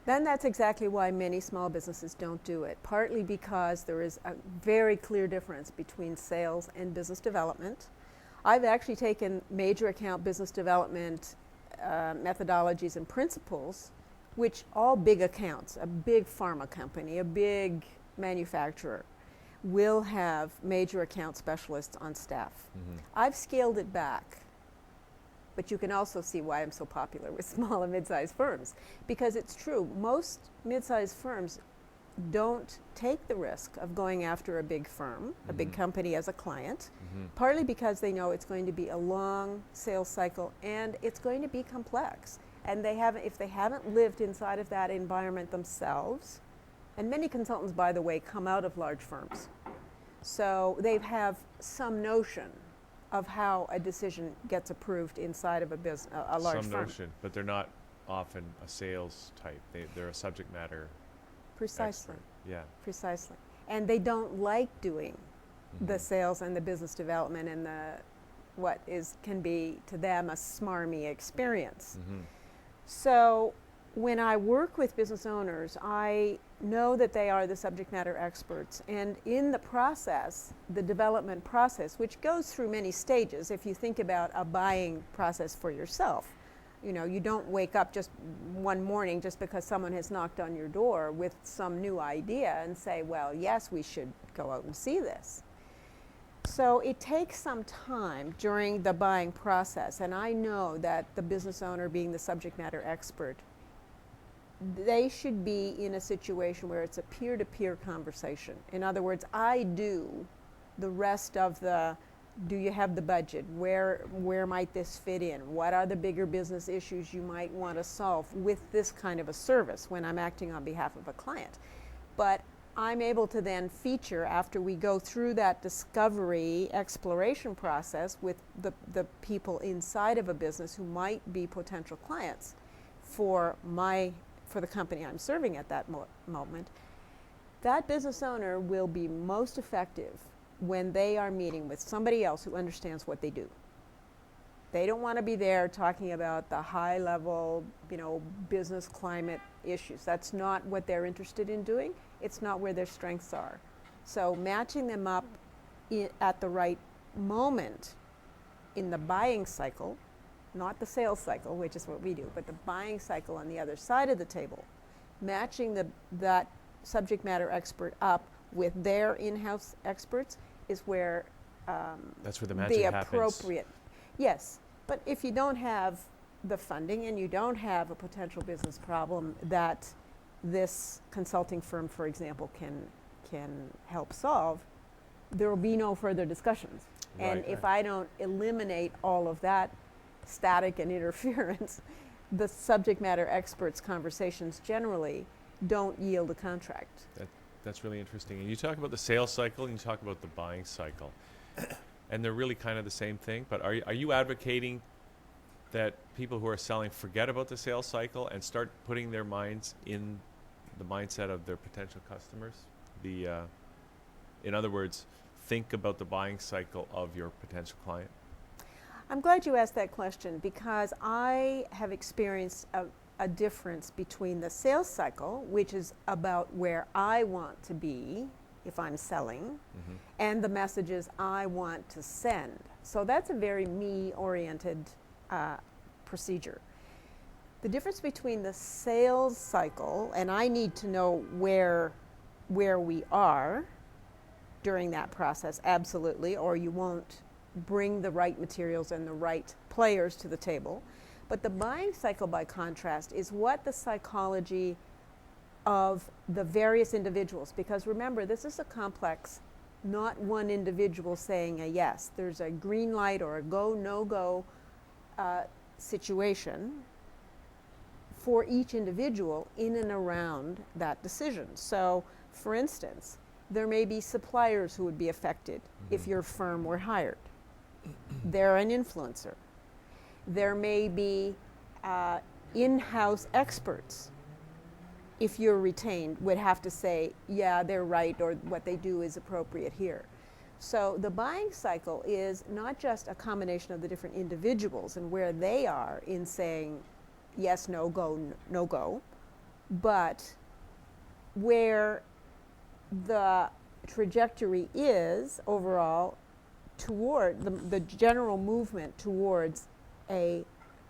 Then that's exactly why many small businesses don't do it, partly because there is a very clear difference between sales and business development. I've actually taken major account business development methodologies and principles, which all big accounts, a big pharma company, a big manufacturer, will have major account specialists on staff. I've scaled it back. But you can also see why I'm so popular with small and mid-sized firms. Because it's true, most mid-sized firms don't take the risk of going after a big firm, a big company as a client, partly because they know it's going to be a long sales cycle and it's going to be complex. And if they haven't lived inside of that environment themselves, and many consultants, by the way, come out of large firms. So they have some notion of how a decision gets approved inside of a large firm. Some notion, but they're not often a sales type. They're a subject matter Precisely. expert. Yeah. Precisely. And they don't like doing the sales and the business development and can be to them a smarmy experience. So when I work with business owners, I know that they are the subject matter experts. And in the process, the development process, which goes through many stages, if you think about a buying process for yourself, you don't wake up just one morning just because someone has knocked on your door with some new idea and say, well, yes, we should go out and see this. So it takes some time during the buying process. And I know that the business owner, being the subject matter expert, they should be in a situation where it's a peer-to-peer conversation. In other words, I do the rest of do you have the budget? Where might this fit in? What are the bigger business issues you might want to solve with this kind of a service when I'm acting on behalf of a client? But I'm able to then feature, after we go through that discovery exploration process with the people inside of a business who might be potential clients for the company I'm serving at that moment, that business owner will be most effective when they are meeting with somebody else who understands what they do. They don't want to be there talking about the high level, business climate issues. That's not what they're interested in doing. It's not where their strengths are. So matching them up at the right moment in the buying cycle, not the sales cycle, which is what we do, but the buying cycle on the other side of the table, matching that subject matter expert up with their in-house experts is where that's where the magic happens. Yes, but if you don't have the funding and you don't have a potential business problem that this consulting firm, for example, can help solve, there will be no further discussions. And if I don't eliminate all of that static and interference, the subject matter experts' conversations generally don't yield a contract. That's really interesting. And you talk about the sales cycle and you talk about the buying cycle. And they're really kind of the same thing, but are you advocating that people who are selling forget about the sales cycle and start putting their minds in the mindset of their potential customers? In other words, think about the buying cycle of your potential client? I'm glad you asked that question, because I have experienced a difference between the sales cycle, which is about where I want to be if I'm selling, and the messages I want to send. So that's a very me-oriented procedure. The difference between the sales cycle, and I need to know where we are during that process, absolutely, or you won't bring the right materials and the right players to the table. But the buying cycle, by contrast, is what the psychology of the various individuals, because remember, this is a complex, not one individual saying a yes. There's a green light or a go, no-go situation for each individual in and around that decision. So, for instance, there may be suppliers who would be affected if your firm were hired. They're an influencer. There may be in-house experts. If you're retained, would have to say, yeah, they're right, or what they do is appropriate here. So the buying cycle is not just a combination of the different individuals and where they are in saying yes, no, go, no go, but where the trajectory is overall toward the general movement towards a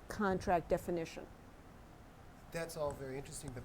contract definition. That's all very interesting, but